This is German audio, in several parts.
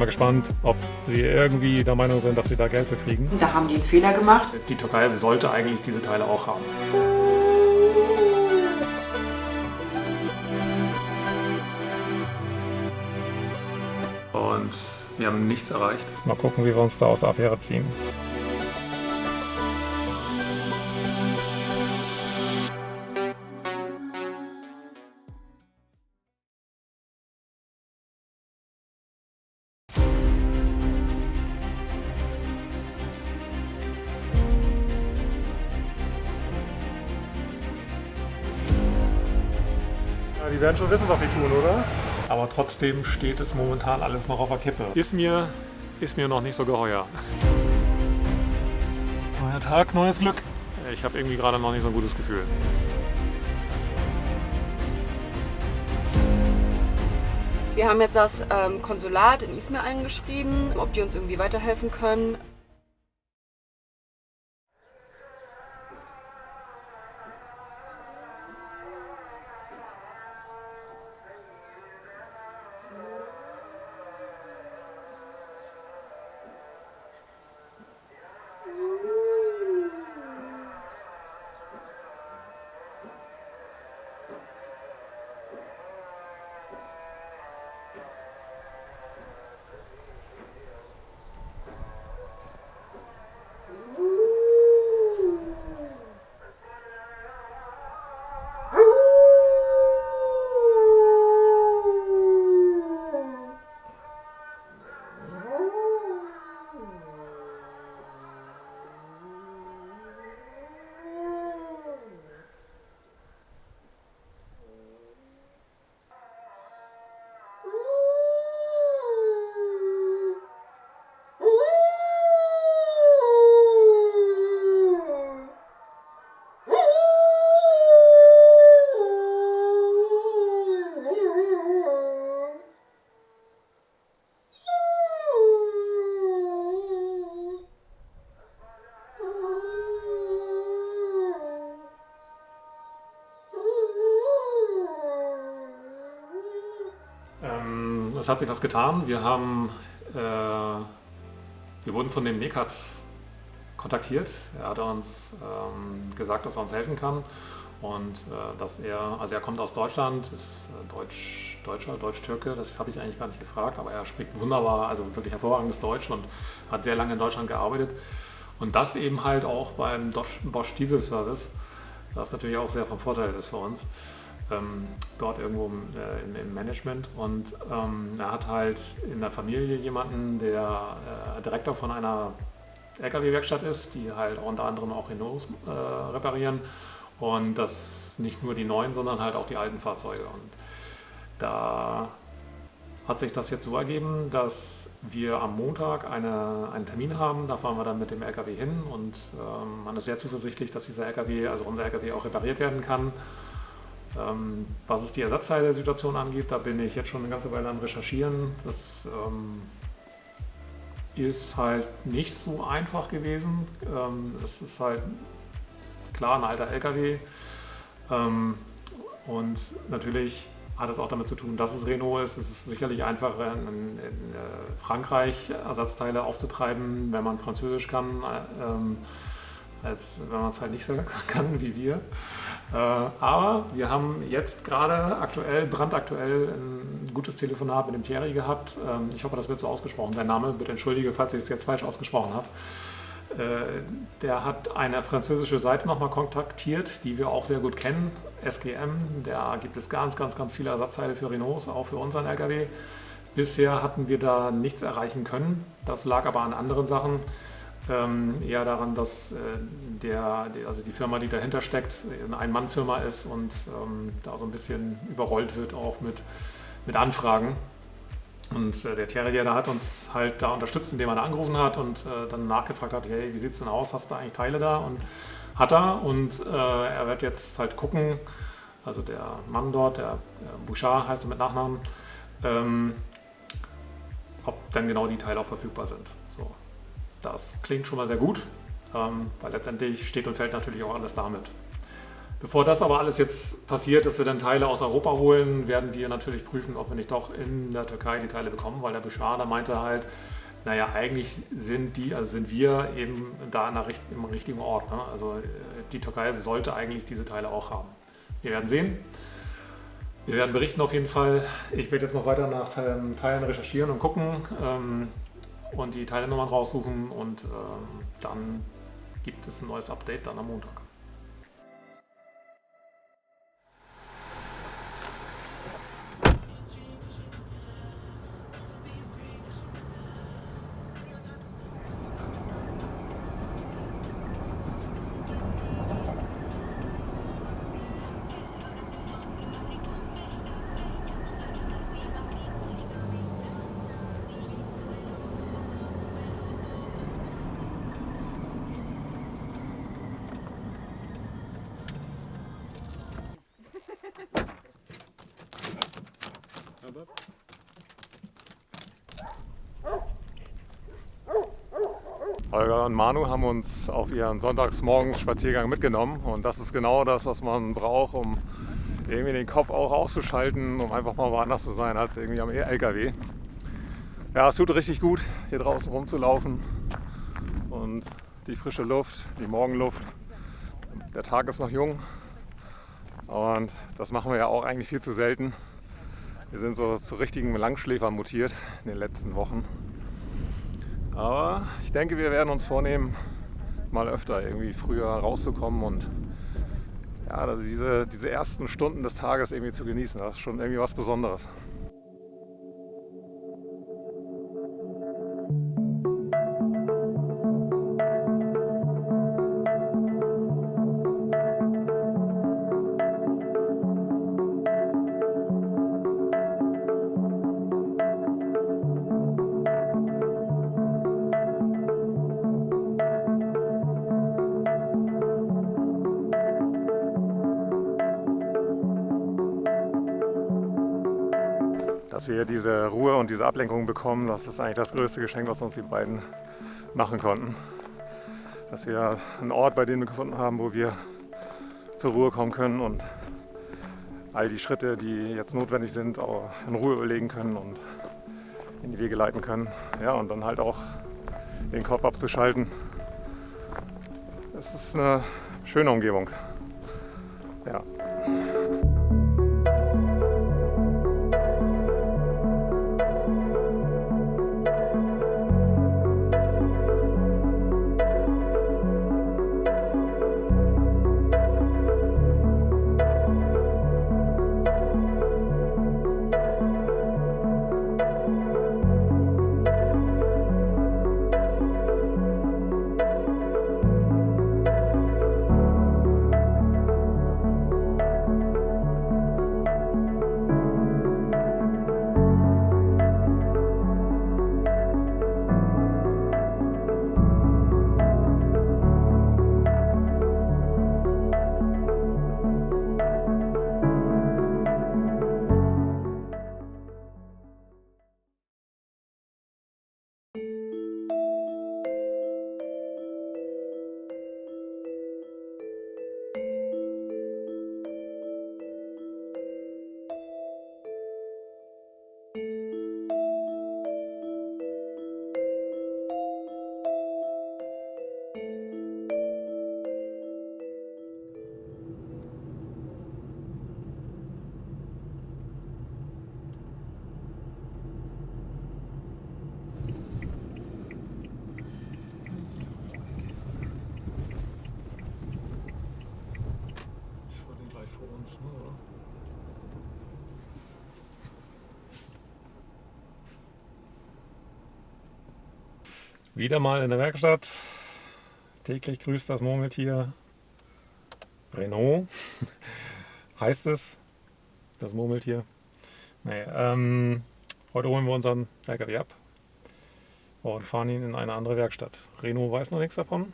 mal gespannt, ob sie irgendwie der Meinung sind, dass sie da Geld für kriegen. Da haben die einen Fehler gemacht. Die Türkei sollte eigentlich diese Teile auch haben. Und wir haben nichts erreicht. Mal gucken, wie wir uns da aus der Affäre ziehen. Ja, die werden schon wissen, was sie tun, oder? Aber trotzdem steht es momentan alles noch auf der Kippe. Ist mir noch nicht so geheuer. Neuer Tag, neues Glück. Ich habe irgendwie gerade noch nicht so ein gutes Gefühl. Wir haben jetzt das Konsulat in Izmir eingeschrieben, ob die uns irgendwie weiterhelfen können. Es hat sich was getan. Wir wurden von dem Nekat kontaktiert. Er hat uns gesagt, dass er uns helfen kann und dass er kommt aus Deutschland, ist Deutsch-Türke, das habe ich eigentlich gar nicht gefragt, aber er spricht wunderbar, also wirklich hervorragendes Deutsch und hat sehr lange in Deutschland gearbeitet. Und das eben halt auch beim Bosch Diesel Service, das natürlich auch sehr vom Vorteil ist für uns. Dort irgendwo im Management und er hat halt in der Familie jemanden, der Direktor von einer LKW-Werkstatt ist, die halt unter anderem auch Renaults reparieren und das nicht nur die neuen, sondern halt auch die alten Fahrzeuge. Und da hat sich das jetzt so ergeben, dass wir am Montag einen Termin haben, da fahren wir dann mit dem LKW hin und man ist sehr zuversichtlich, dass dieser LKW, also unser LKW auch repariert werden kann. Was es die Ersatzteile-Situation angeht, da bin ich jetzt schon eine ganze Weile am Recherchieren. Das ist halt nicht so einfach gewesen. Es ist halt klar ein alter LKW und natürlich hat es auch damit zu tun, dass es Renault ist. Es ist sicherlich einfacher in Frankreich Ersatzteile aufzutreiben, wenn man Französisch kann, als wenn man es halt nicht so kann wie wir. Aber wir haben jetzt gerade brandaktuell ein gutes Telefonat mit dem Thierry gehabt. Ich hoffe, das wird so ausgesprochen. Der Name, bitte entschuldige, falls ich es jetzt falsch ausgesprochen habe. Der hat eine französische Seite nochmal kontaktiert, die wir auch sehr gut kennen, SGM. Da gibt es ganz viele Ersatzteile für Renaults, auch für unseren LKW. Bisher hatten wir da nichts erreichen können. Das lag aber an anderen Sachen. Eher daran, dass die Firma, die dahinter steckt, eine Ein-Mann-Firma ist und da so ein bisschen überrollt wird auch mit Anfragen. Und der Thierry, der hat uns halt da unterstützt, indem er da angerufen hat und dann nachgefragt hat, hey, wie sieht es denn aus, hast du eigentlich Teile da? Und hat er und er wird jetzt halt gucken, also der Mann dort, der Bouchard heißt er mit Nachnamen, ob dann genau die Teile auch verfügbar sind. So. Das klingt schon mal sehr gut, weil letztendlich steht und fällt natürlich auch alles damit. Bevor das aber alles jetzt passiert, dass wir dann Teile aus Europa holen, werden wir natürlich prüfen, ob wir nicht doch in der Türkei die Teile bekommen, weil der Bashar, der meinte halt, naja, eigentlich sind wir eben da im richtigen Ort. Ne? Also die Türkei sollte eigentlich diese Teile auch haben. Wir werden sehen. Wir werden berichten auf jeden Fall. Ich werde jetzt noch weiter nach Teilen recherchieren und gucken und die Teilenummern raussuchen und dann gibt es ein neues Update dann am Montag. Holger und Manu haben uns auf ihren Sonntagsmorgens-Spaziergang mitgenommen und das ist genau das, was man braucht, um irgendwie den Kopf auch auszuschalten, um einfach mal woanders zu sein als irgendwie am LKW. Ja, es tut richtig gut, hier draußen rumzulaufen und die frische Luft, die Morgenluft. Der Tag ist noch jung und das machen wir ja auch eigentlich viel zu selten. Wir sind so zu richtigen Langschläfern mutiert in den letzten Wochen. Aber ich denke, wir werden uns vornehmen, mal öfter irgendwie früher rauszukommen und ja, also diese ersten Stunden des Tages irgendwie zu genießen. Das ist schon irgendwie was Besonderes. Dass wir diese Ruhe und diese Ablenkung bekommen, das ist eigentlich das größte Geschenk, was uns die beiden machen konnten. Dass wir einen Ort bei denen gefunden haben, wo wir zur Ruhe kommen können und all die Schritte, die jetzt notwendig sind, auch in Ruhe überlegen können und in die Wege leiten können. Ja, und dann halt auch den Kopf abzuschalten. Es ist eine schöne Umgebung. Ja. Wieder mal in der Werkstatt. Täglich grüßt das Murmeltier. Renault heißt es, das Murmeltier. Nee, heute holen wir unseren LKW ab und fahren ihn in eine andere Werkstatt. Renault weiß noch nichts davon.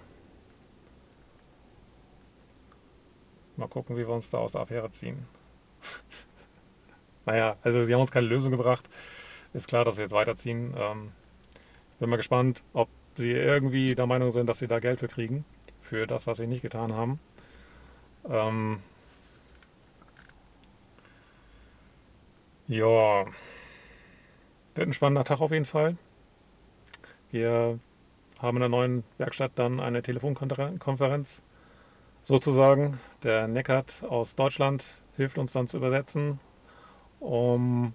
Mal gucken, wie wir uns da aus der Affäre ziehen. Naja, also sie haben uns keine Lösung gebracht. Ist klar, dass wir jetzt weiterziehen. Bin mal gespannt, ob sie irgendwie der Meinung sind, dass sie da Geld für kriegen, für das, was sie nicht getan haben. Ja, wird ein spannender Tag auf jeden Fall. Wir haben in der neuen Werkstatt dann eine Telefonkonferenz sozusagen. Der Neckart aus Deutschland hilft uns dann zu übersetzen, um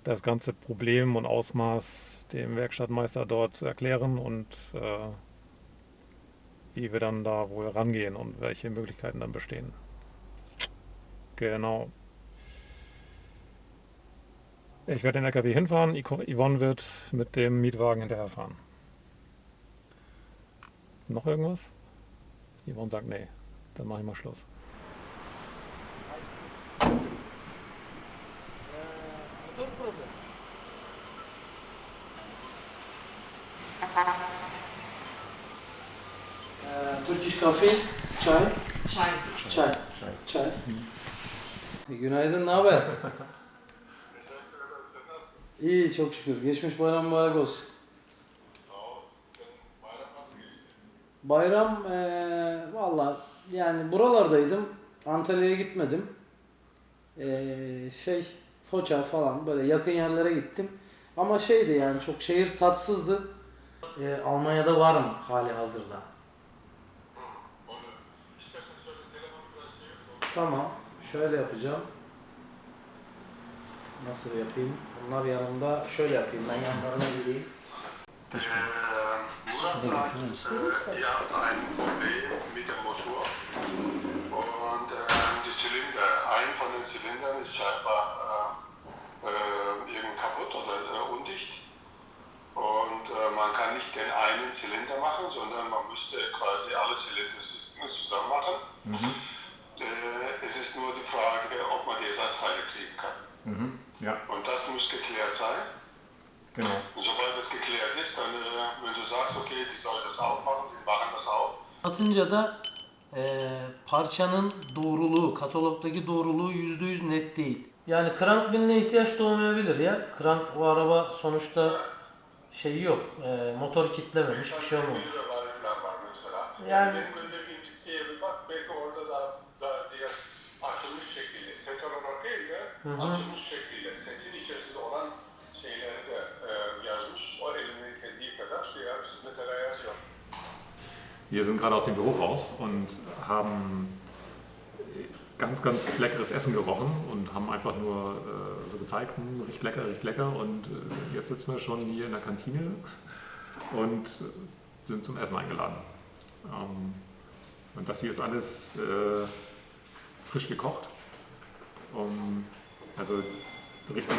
das ganze Problem und Ausmaß dem Werkstattmeister dort zu erklären und wie wir dann da wohl rangehen und welche Möglichkeiten dann bestehen. Genau. Ich werde den LKW hinfahren, Yvonne wird mit dem Mietwagen hinterherfahren. Noch irgendwas? Yvonne sagt nee. Dann mache ich mal Schluss. Turkish Coffee, çay. Çay. Çay. Çay. Günaydın, ne haber? İyi, çok şükür. Geçmiş bayram mübarek olsun. Bayram, valla yani buralardaydım. Antalya'ya gitmedim. Foça falan böyle yakın yerlere gittim. Ama şeydi yani çok şehir tatsızdı. Almanya'da varım hali hazırda. Tamam, şöyle yapacağım. Nasıl yapayım? Bunlar yanımda. Şöyle yapayım, ben yanlarına gideyim. Murat sagt, ihr habt ein Problem mit dem Motor und die Zylinder, ein von den Zylindern ist scheinbar irgendwie kaputt oder undicht und man kann nicht den einen Zylinder machen, sondern man müsste quasi alle Zylinder zusammen machen. Es ist nur die Frage, ob man die Ersatzteile kriegen kann. Ja. Und das muss geklärt sein. Genau. Und sobald das geklärt ist, dann, wenn du sagst, okay, die soll das aufmachen, die machen das auf. Atınca da parçanın doğruluğu, katalogdaki doğruluğu %100 net değil. Yani crank biline ihtiyaç doğmayabilir ya. Crank o araba sonuçta şey yok, motor kitlememiş, bir şey olmamış. Yani Benim gönderdiğim siteye bir bak, belki orada da diğer açılmış şekilde, set olarak değil de açılmış şekilde, setin içerisinde olan şeyleri de yazmış. O elimdeki kadar şey mesela yazıyor. Wir sind gerade aus dem Büro raus und haben ganz, ganz leckeres Essen gerochen und haben einfach nur so gezeigt, riecht lecker. Und jetzt sitzen wir schon hier in der Kantine und sind zum Essen eingeladen. Und das hier ist alles frisch gekocht. Also richtig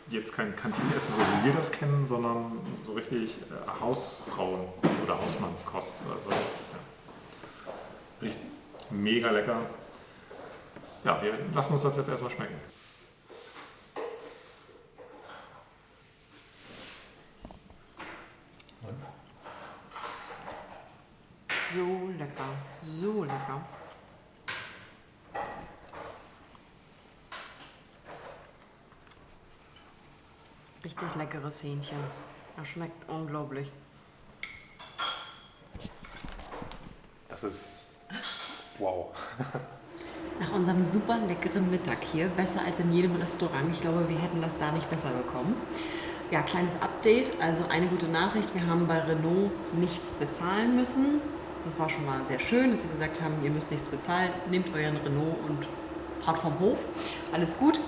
jetzt kein Kantinenessen, so wie wir das kennen, sondern so richtig Hausfrauen- oder Hausmannskost. Also, ja. Riecht mega lecker. Ja, wir lassen uns das jetzt erstmal schmecken. So lecker. So lecker. Richtig leckeres Hähnchen. Das schmeckt unglaublich. Das ist wow. Nach unserem super leckeren Mittag hier, besser als in jedem Restaurant. Ich glaube, wir hätten das da nicht besser bekommen. Ja, kleines Update, also eine gute Nachricht. Wir haben bei Renault nichts bezahlen müssen. Das war schon mal sehr schön, dass sie gesagt haben, ihr müsst nichts bezahlen. Nehmt euren Renault und fahrt vom Hof. Alles gut.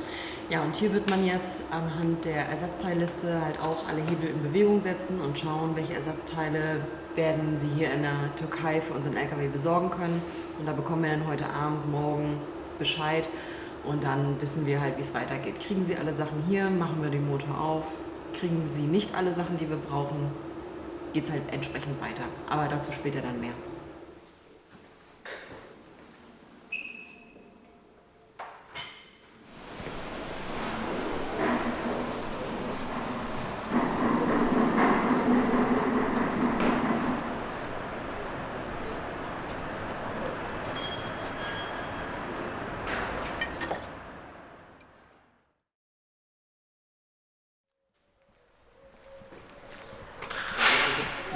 Ja, und hier wird man jetzt anhand der Ersatzteilliste halt auch alle Hebel in Bewegung setzen und schauen, welche Ersatzteile werden sie hier in der Türkei für unseren LKW besorgen können. Und da bekommen wir dann heute Abend, morgen Bescheid und dann wissen wir halt, wie es weitergeht. Kriegen sie alle Sachen hier, machen wir den Motor auf. Kriegen sie nicht alle Sachen, die wir brauchen, geht es halt entsprechend weiter. Aber dazu später dann mehr.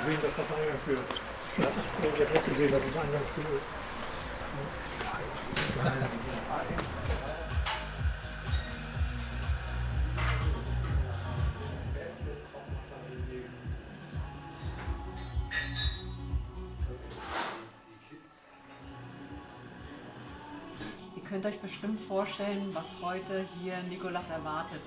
Sehen, dass das ein Eingangstür ist. Ja, jetzt wird sehen, dass es ein Eingangstür ist. könnt euch bestimmt vorstellen, was heute hier Nicolas erwartet.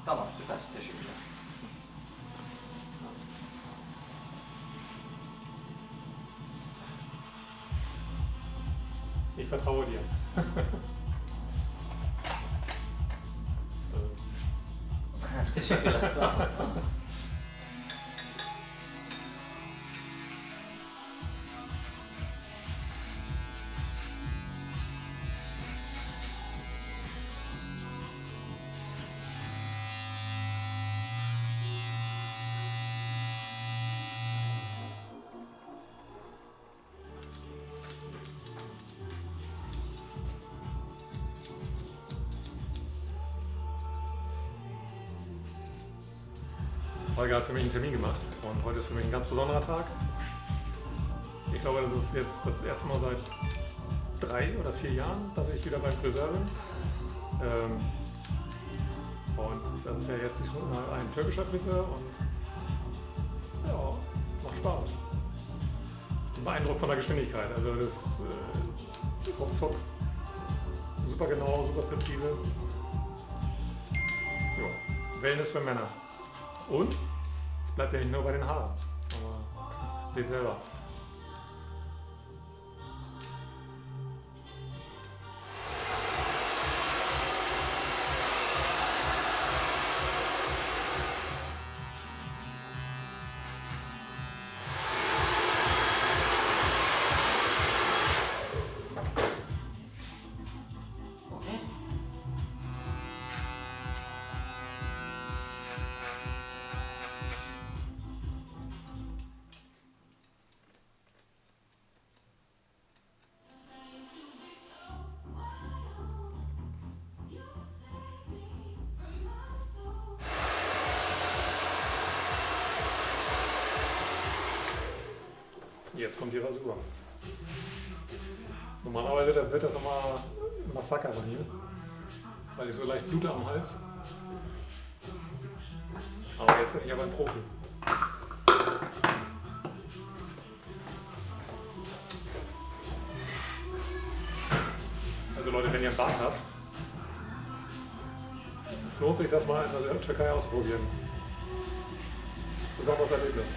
Tamam, süper. Teşekkürler. Ich vertraue dir. Teşekkürler. Sağ olun. Holger hat für mich einen Termin gemacht und heute ist für mich ein ganz besonderer Tag. Ich glaube, das ist jetzt das erste Mal seit 3 oder 4 Jahren, dass ich wieder beim Friseur bin. Und das ist ja jetzt ein türkischer Friseur und ja, macht Spaß. Ich bin beeindruckt von der Geschwindigkeit. Also das ruckzuck, super genau, super präzise. Ja, Wellness für Männer. Und es bleibt ja nicht nur bei den Haaren, aber seht selber. Okay. Jetzt kommt die Rasur. Normalerweise wird das immer ein Massaker bei mir, weil ich so leicht blute am Hals. Aber jetzt bin ich aber ein Profi. Also Leute, wenn ihr einen Bart habt, es lohnt sich das mal in der Türkei auszuprobieren. Besonderes Erlebnis.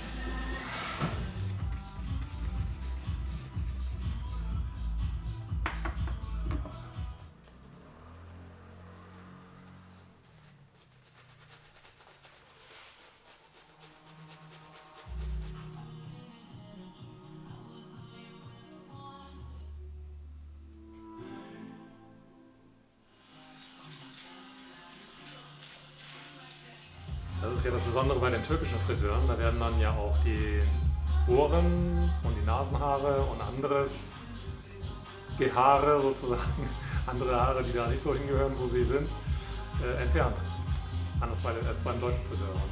Das ist ja das Besondere bei den türkischen Friseuren. Da werden dann ja auch die Ohren und die Nasenhaare und anderes Gehaare sozusagen, andere Haare, die da nicht so hingehören, wo sie sind, entfernt. Anders als beim deutschen Friseur. Und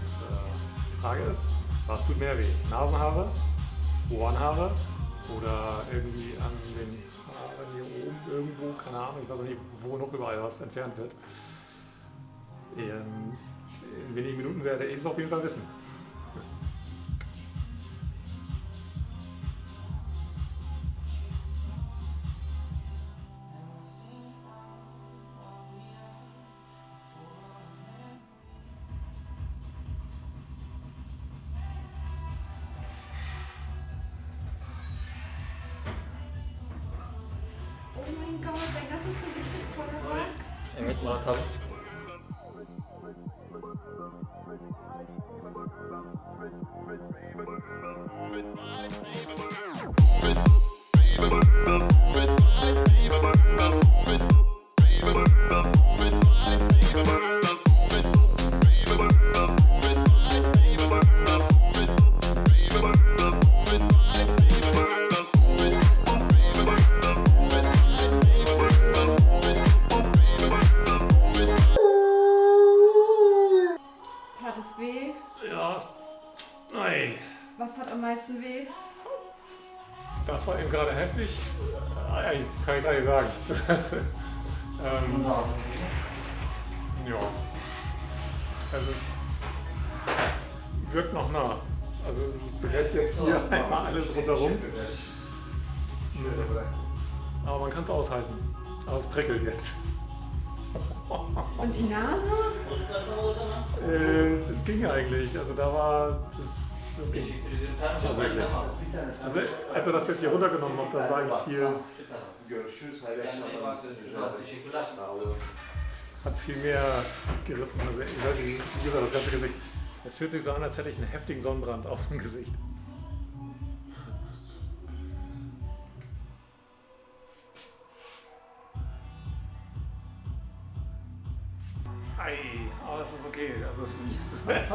die Frage ist, was tut mehr weh? Nasenhaare, Ohrenhaare oder irgendwie an den Haaren hier oben irgendwo, keine Ahnung, ich weiß nicht, wo noch überall was entfernt wird. In wenigen Minuten werde ich es auf jeden Fall wissen. Oh mein Gott, dein ganzes Gesicht ist voller Wachs. Evet Murat abi. Tat es weh? Ja, nein. Was hat am meisten weh? Das war eben gerade heftig. Kann ich gar nicht sagen. Ja. Es ist, wirkt noch nah. Also es brennt jetzt hier einmal alles rundherum. Aber man kann es aushalten. Aber es prickelt jetzt. Und die Nase? Das ging eigentlich. Also da war das ging. Tatsächlich. Also als er das jetzt hier runtergenommen hat, das war eigentlich viel. Hat viel mehr gerissen. Also wie gesagt, das ganze Gesicht. Es fühlt sich so an, als hätte ich einen heftigen Sonnenbrand auf dem Gesicht. Ei, aber das ist okay. Also es ist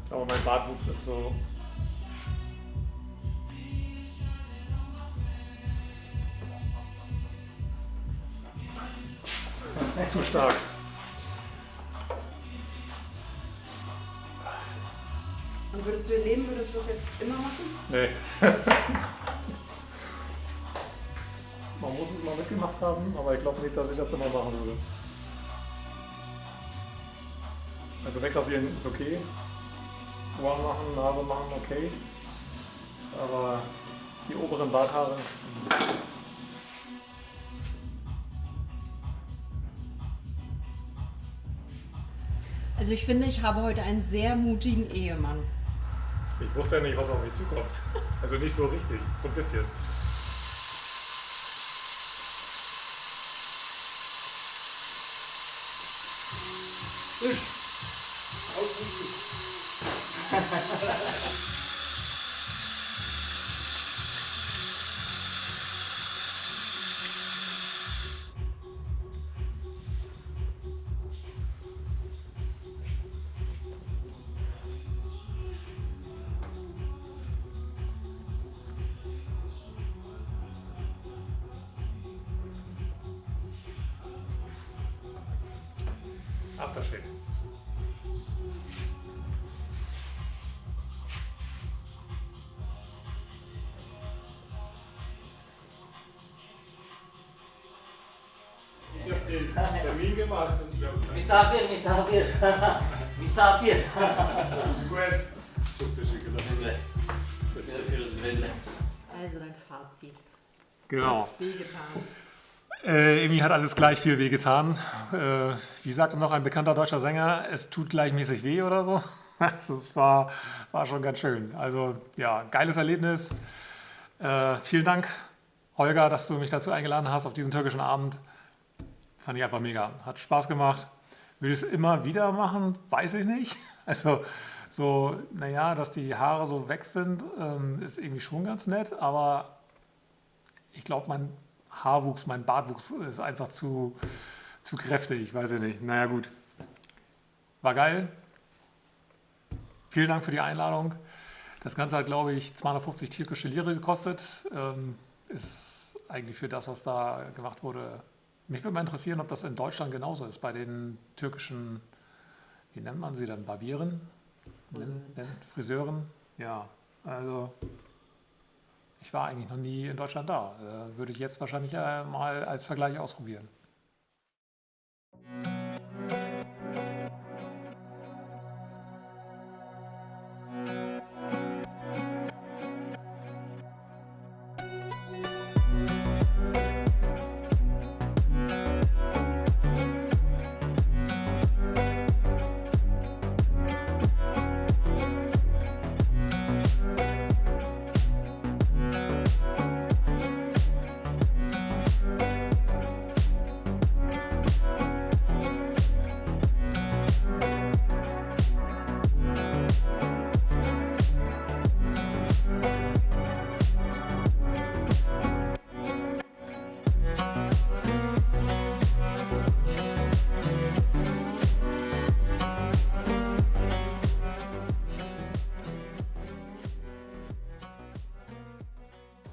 aber mein Bartwuchs ist so. Das ist zu stark. Und würdest du ihr Leben, würdest du das jetzt immer machen? Nee. Man muss es mal mitgemacht haben, aber ich glaube nicht, dass ich das immer machen würde. Also wegrasieren ist okay. Ohren machen, Nase machen, okay. Aber die oberen Barthaare. Also ich finde, ich habe heute einen sehr mutigen Ehemann. Ich wusste ja nicht, was auf mich zukommt. Also nicht so richtig, so ein bisschen. Aftershave. Ich habe den Termin gemacht und ich habe Misafir. Misafir. Request. Çok teşekkürler. Güle. Görüşürüz güle güle. Also dein Fazit. Genau. Hat's wehgetan. Irgendwie hat alles gleich viel wehgetan. Wie sagte noch ein bekannter deutscher Sänger, es tut gleichmäßig weh oder so. Das war schon ganz schön. Also ja, geiles Erlebnis. Vielen Dank, Holger, dass du mich dazu eingeladen hast auf diesen türkischen Abend. Fand ich einfach mega. Hat Spaß gemacht. Würde ich es immer wieder machen? Weiß ich nicht. Also so, naja, dass die Haare so weg sind, ist irgendwie schon ganz nett. Aber ich glaube, mein Haarwuchs, mein Bartwuchs ist einfach zu kräftig. Weiß ich nicht. Naja, gut. War geil. Vielen Dank für die Einladung. Das Ganze hat, glaube ich, 250 türkische Lire gekostet. Ist eigentlich für das, was da gemacht wurde. Mich würde mal interessieren, ob das in Deutschland genauso ist. Bei den türkischen, wie nennt man sie dann? Barbieren? Friseuren? Ja, also ich war eigentlich noch nie in Deutschland da. Würde ich jetzt wahrscheinlich mal als Vergleich ausprobieren.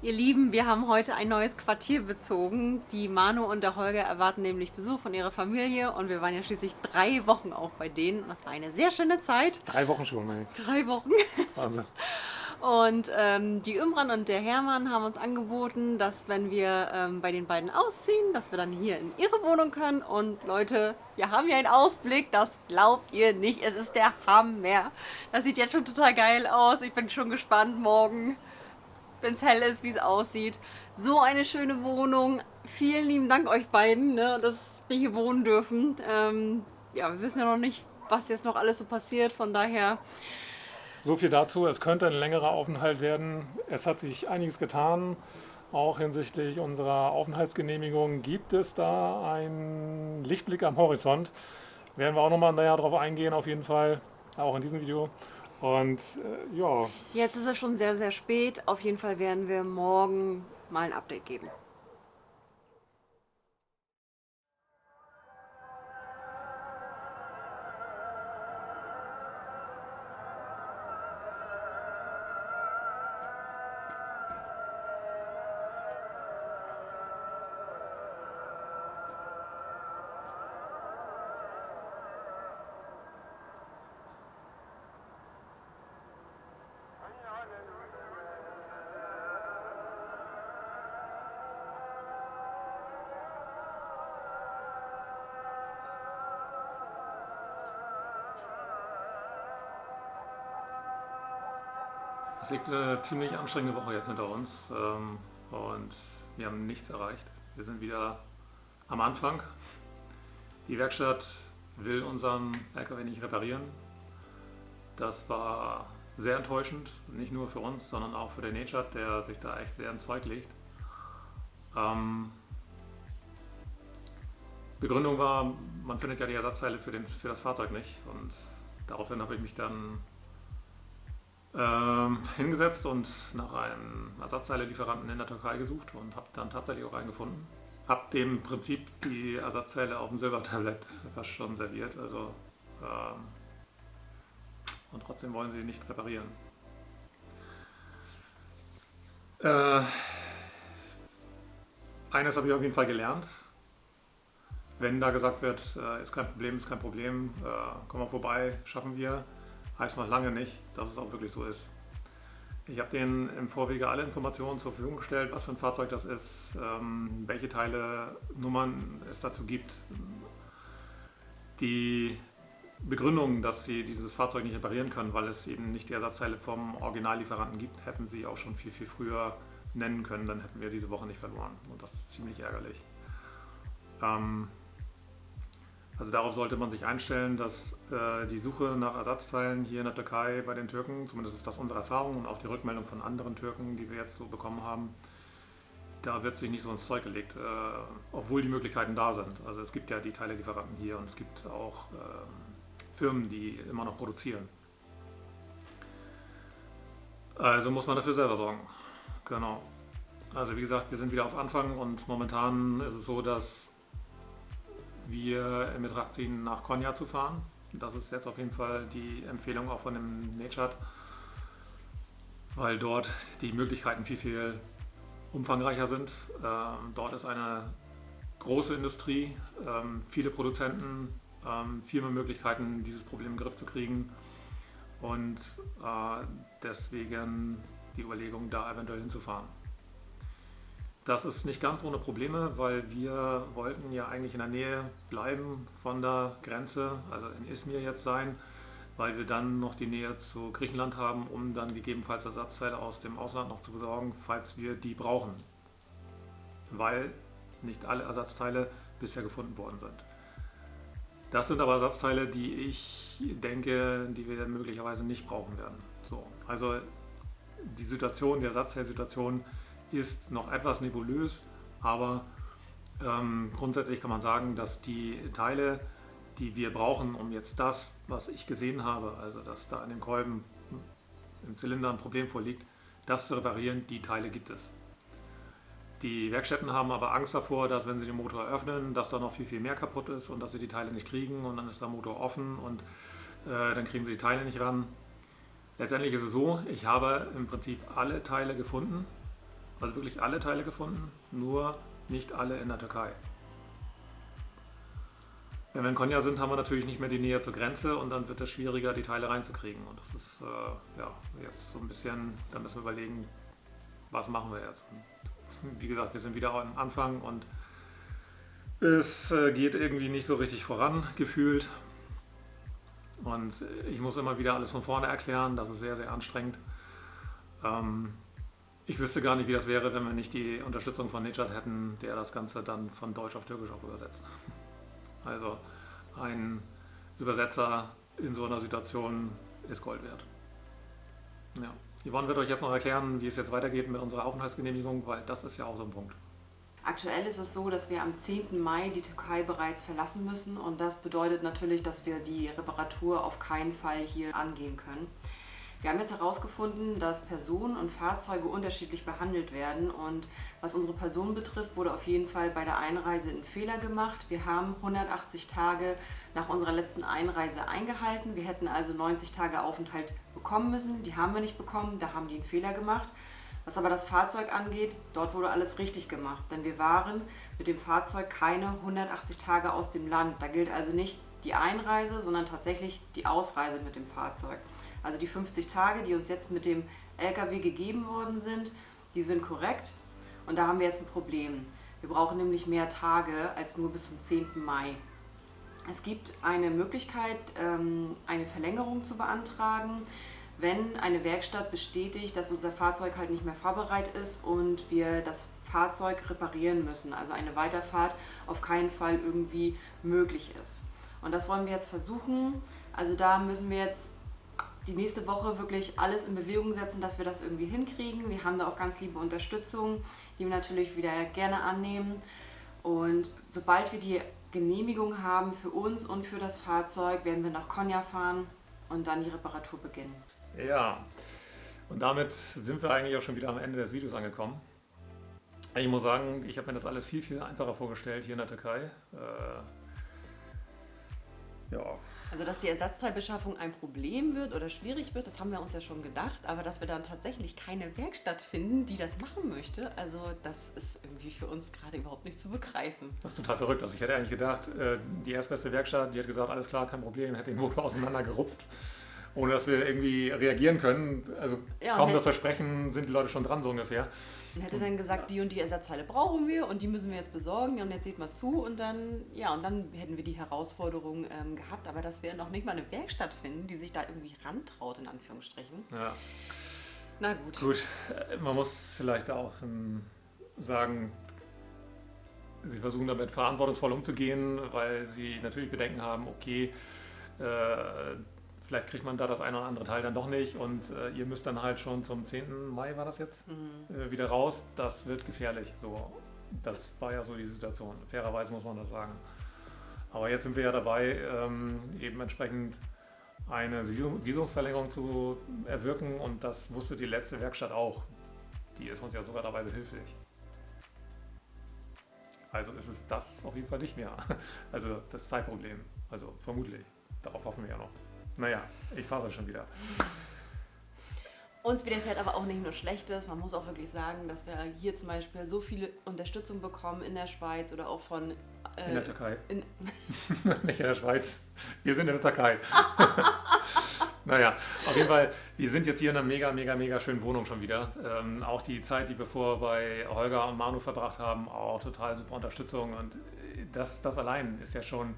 Ihr Lieben, wir haben heute ein neues Quartier bezogen. Die Manu und der Holger erwarten nämlich Besuch von ihrer Familie und wir waren ja schließlich 3 Wochen auch bei denen. Das war eine sehr schöne Zeit. 3 Wochen schon, ey. 3 Wochen. Wahnsinn. Und die Imran und der Hermann haben uns angeboten, dass wenn wir bei den beiden ausziehen, dass wir dann hier in ihre Wohnung können. Und Leute, wir haben hier einen Ausblick, das glaubt ihr nicht. Es ist der Hammer. Das sieht jetzt schon total geil aus. Ich bin schon gespannt morgen, wenn es hell ist, wie es aussieht. So eine schöne Wohnung. Vielen lieben Dank euch beiden, ne, dass wir hier wohnen dürfen. Ja, wir wissen ja noch nicht, was jetzt noch alles so passiert. Von daher... So viel dazu, es könnte ein längerer Aufenthalt werden. Es hat sich einiges getan, auch hinsichtlich unserer Aufenthaltsgenehmigung gibt es da einen Lichtblick am Horizont. Werden wir auch nochmal näher drauf eingehen, auf jeden Fall, auch in diesem Video. Und ja. Jetzt ist es schon sehr, sehr spät. Auf jeden Fall werden wir morgen mal ein Update geben. Es liegt eine ziemlich anstrengende Woche jetzt hinter uns und wir haben nichts erreicht. Wir sind wieder am Anfang. Die Werkstatt will unseren LKW nicht reparieren. Das war sehr enttäuschend, nicht nur für uns, sondern auch für den Nejat, der sich da echt sehr ins Zeug legt. Begründung war, man findet ja die Ersatzteile für das Fahrzeug nicht und daraufhin habe ich mich dann hingesetzt und nach einem Ersatzteile-Lieferanten in der Türkei gesucht und habe dann tatsächlich auch einen gefunden. Habe dem Prinzip die Ersatzteile auf dem Silbertablett fast schon serviert, also und trotzdem wollen sie nicht reparieren. Eines habe ich auf jeden Fall gelernt. Wenn da gesagt wird, ist kein Problem, komm mal vorbei, schaffen wir, heißt noch lange nicht, dass es auch wirklich so ist. Ich habe denen im Vorwege alle Informationen zur Verfügung gestellt, was für ein Fahrzeug das ist, welche Teile, Nummern es dazu gibt. Die Begründung, dass sie dieses Fahrzeug nicht reparieren können, weil es eben nicht die Ersatzteile vom Originallieferanten gibt, hätten sie auch schon viel, viel früher nennen können, dann hätten wir diese Woche nicht verloren. Und das ist ziemlich ärgerlich. Also darauf sollte man sich einstellen, dass die Suche nach Ersatzteilen hier in der Türkei bei den Türken, zumindest ist das unsere Erfahrung und auch die Rückmeldung von anderen Türken, die wir jetzt so bekommen haben, da wird sich nicht so ins Zeug gelegt, obwohl die Möglichkeiten da sind. Also es gibt ja die Teilelieferanten hier und es gibt auch Firmen, die immer noch produzieren. Also muss man dafür selber sorgen. Genau. Also wie gesagt, wir sind wieder auf Anfang und momentan ist es so, dass wir in Betracht ziehen, nach Konya zu fahren. Das ist jetzt auf jeden Fall die Empfehlung auch von dem Nejat, weil dort die Möglichkeiten viel, viel umfangreicher sind. Dort ist eine große Industrie, viele Produzenten, viel mehr Möglichkeiten, dieses Problem in den Griff zu kriegen und deswegen die Überlegung, da eventuell hinzufahren. Das ist nicht ganz ohne Probleme, weil wir wollten ja eigentlich in der Nähe bleiben von der Grenze, also in Izmir jetzt sein, weil wir dann noch die Nähe zu Griechenland haben, um dann gegebenenfalls Ersatzteile aus dem Ausland noch zu besorgen, falls wir die brauchen. Weil nicht alle Ersatzteile bisher gefunden worden sind. Das sind aber Ersatzteile, die ich denke, die wir möglicherweise nicht brauchen werden. So, also die Situation, die Ersatzteilsituation ist noch etwas nebulös, aber grundsätzlich kann man sagen, dass die Teile, die wir brauchen, um jetzt das, was ich gesehen habe, also dass da an den Kolben im Zylinder ein Problem vorliegt, das zu reparieren, die Teile gibt es. Die Werkstätten haben aber Angst davor, dass wenn sie den Motor öffnen, dass da noch viel, viel mehr kaputt ist und dass sie die Teile nicht kriegen und dann ist der Motor offen und dann kriegen sie die Teile nicht ran. Letztendlich ist es so, ich habe im Prinzip alle Teile gefunden. Also wirklich alle Teile gefunden, nur nicht alle in der Türkei. Wenn wir in Konya sind, haben wir natürlich nicht mehr die Nähe zur Grenze und dann wird es schwieriger, die Teile reinzukriegen. Und das ist jetzt so ein bisschen, da müssen wir überlegen, was machen wir jetzt. Und wie gesagt, wir sind wieder am Anfang und es geht irgendwie nicht so richtig voran, gefühlt. Und ich muss immer wieder alles von vorne erklären, das ist sehr, sehr anstrengend. Ich wüsste gar nicht, wie das wäre, wenn wir nicht die Unterstützung von Necat hätten, der das Ganze dann von Deutsch auf Türkisch auch übersetzt. Also ein Übersetzer in so einer Situation ist Gold wert. Ja. Yvonne wird euch jetzt noch erklären, wie es jetzt weitergeht mit unserer Aufenthaltsgenehmigung, weil das ist ja auch so ein Punkt. Aktuell ist es so, dass wir am 10. Mai die Türkei bereits verlassen müssen und das bedeutet natürlich, dass wir die Reparatur auf keinen Fall hier angehen können. Wir haben jetzt herausgefunden, dass Personen und Fahrzeuge unterschiedlich behandelt werden und was unsere Person betrifft, wurde auf jeden Fall bei der Einreise ein Fehler gemacht. Wir haben 180 Tage nach unserer letzten Einreise eingehalten. Wir hätten also 90 Tage Aufenthalt bekommen müssen. Die haben wir nicht bekommen, da haben die einen Fehler gemacht. Was aber das Fahrzeug angeht, dort wurde alles richtig gemacht, denn wir waren mit dem Fahrzeug keine 180 Tage aus dem Land. Da gilt also nicht die Einreise, sondern tatsächlich die Ausreise mit dem Fahrzeug. Also die 50 Tage, die uns jetzt mit dem LKW gegeben worden sind, die sind korrekt und da haben wir jetzt ein Problem. Wir brauchen nämlich mehr Tage als nur bis zum 10. Mai. Es gibt eine Möglichkeit, eine Verlängerung zu beantragen, wenn eine Werkstatt bestätigt, dass unser Fahrzeug halt nicht mehr fahrbereit ist und wir das Fahrzeug reparieren müssen. Also eine Weiterfahrt auf keinen Fall irgendwie möglich ist. Und das wollen wir jetzt versuchen. Also da müssen wir jetzt die nächste Woche wirklich alles in Bewegung setzen, dass wir das irgendwie hinkriegen. Wir haben da auch ganz liebe Unterstützung, die wir natürlich wieder gerne annehmen. Und sobald wir die Genehmigung haben für uns und für das Fahrzeug, werden wir nach Konya fahren und dann die Reparatur beginnen. Ja, und damit sind wir eigentlich auch schon wieder am Ende des Videos angekommen. Ich muss sagen, ich habe mir das alles viel, viel einfacher vorgestellt hier in der Türkei. Also, dass die Ersatzteilbeschaffung ein Problem wird oder schwierig wird, das haben wir uns ja schon gedacht. Aber dass wir dann tatsächlich keine Werkstatt finden, die das machen möchte, also das ist irgendwie für uns gerade überhaupt nicht zu begreifen. Das ist total verrückt. Also ich hätte eigentlich gedacht, die erstbeste Werkstatt, die hat gesagt, alles klar, kein Problem, hätte den Motor auseinandergerupft, ohne dass wir irgendwie reagieren können. Also ja, kaum das Versprechen sind die Leute schon dran, so ungefähr. Und hätte dann gesagt, die und die Ersatzteile brauchen wir und die müssen wir jetzt besorgen und jetzt seht mal zu und dann hätten wir die Herausforderung gehabt, aber dass wir noch nicht mal eine Werkstatt finden, die sich da irgendwie rantraut, in Anführungsstrichen. Ja. Na gut. Gut, man muss vielleicht auch sagen, sie versuchen damit verantwortungsvoll umzugehen, weil sie natürlich Bedenken haben, okay, vielleicht kriegt man da das eine oder andere Teil dann doch nicht und ihr müsst dann halt schon zum 10. Mai, war das jetzt, wieder raus. Das wird gefährlich. So, das war ja so die Situation. Fairerweise muss man das sagen. Aber jetzt sind wir ja dabei, eben entsprechend eine Visumsverlängerung zu erwirken und das wusste die letzte Werkstatt auch. Die ist uns ja sogar dabei behilflich. Also ist es das auf jeden Fall nicht mehr. Also das Zeitproblem. Also vermutlich. Darauf hoffen wir ja noch. Naja, ich fahre es schon wieder. Uns widerfährt aber auch nicht nur Schlechtes. Man muss auch wirklich sagen, dass wir hier zum Beispiel so viele Unterstützung bekommen in der Schweiz oder auch von... in der Türkei. Nicht in der Schweiz. Wir sind in der Türkei. Naja, auf jeden Fall, wir sind jetzt hier in einer mega schönen Wohnung schon wieder. Auch die Zeit, die wir vorher bei Holger und Manu verbracht haben, auch total super Unterstützung. Und das allein ist ja schon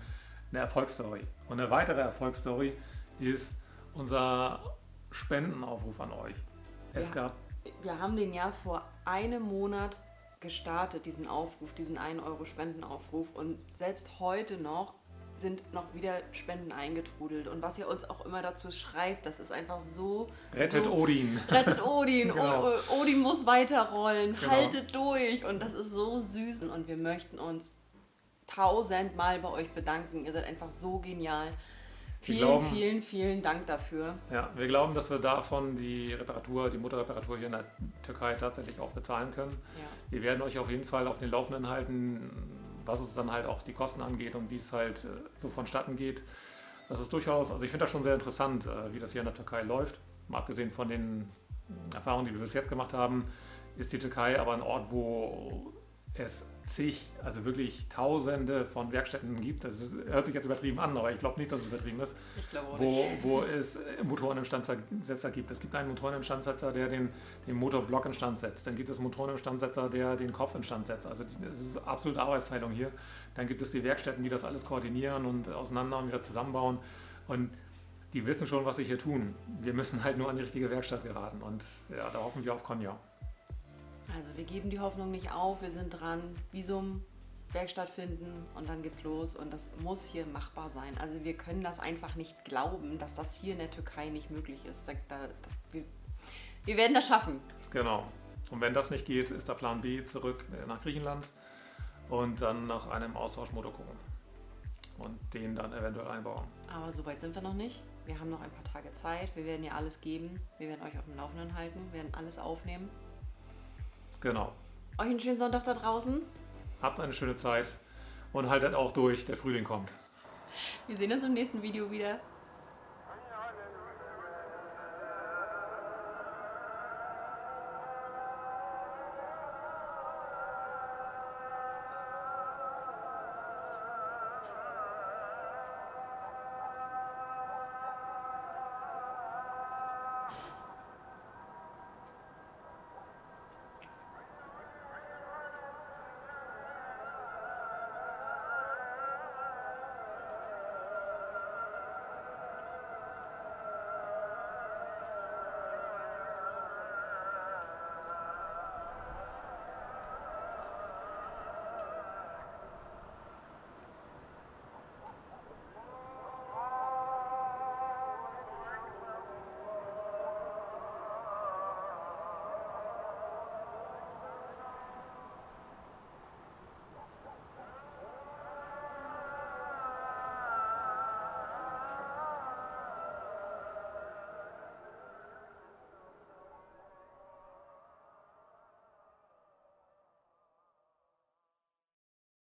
eine Erfolgsstory. Und eine weitere Erfolgsstory ist unser Spendenaufruf an euch. Wir haben den ja vor einem Monat gestartet, diesen Aufruf, diesen 1 € Spendenaufruf. Und selbst heute noch sind noch wieder Spenden eingetrudelt. Und was ihr uns auch immer dazu schreibt, das ist einfach so... Rettet Odin. Rettet Odin. Genau. Odin muss weiterrollen. Genau. Haltet durch. Und das ist so süß. Und wir möchten uns 1000-mal bei euch bedanken. Ihr seid einfach so genial. Vielen Dank dafür. Ja, wir glauben, dass wir davon die Motorreparatur hier in der Türkei tatsächlich auch bezahlen können. Ja. Wir werden euch auf jeden Fall auf den Laufenden halten, was es dann halt auch die Kosten angeht und wie es halt so vonstatten geht. Das ist durchaus, also ich finde das schon sehr interessant, wie das hier in der Türkei läuft. Mal abgesehen von den Erfahrungen, die wir bis jetzt gemacht haben, ist die Türkei aber ein Ort, wo es also wirklich Tausende von Werkstätten gibt. Das hört sich jetzt übertrieben an, aber ich glaube nicht, dass es übertrieben ist. Ich glaube auch Wo es Motoreninstandsetzer gibt. Es gibt einen Motoreninstandsetzer, der den Motorblock instand setzt. Dann gibt es einen Motoreninstandsetzer, der den Kopf instand setzt. Also es ist absolute Arbeitsteilung hier. Dann gibt es die Werkstätten, die das alles koordinieren und auseinander und wieder zusammenbauen. Und die wissen schon, was sie hier tun. Wir müssen halt nur an die richtige Werkstatt geraten. Und ja, da hoffen wir auf Konya. Also wir geben die Hoffnung nicht auf, wir sind dran, Visum, Werkstatt finden und dann geht's los und das muss hier machbar sein. Also wir können das einfach nicht glauben, dass das hier in der Türkei nicht möglich ist. Wir werden das schaffen. Genau. Und wenn das nicht geht, ist der Plan B zurück nach Griechenland und dann nach einem Austauschmotor gucken und den dann eventuell einbauen. Aber so weit sind wir noch nicht. Wir haben noch ein paar Tage Zeit. Wir werden ihr alles geben. Wir werden euch auf dem Laufenden halten, werden alles aufnehmen. Genau. Euch einen schönen Sonntag da draußen. Habt eine schöne Zeit und haltet auch durch, der Frühling kommt. Wir sehen uns im nächsten Video wieder.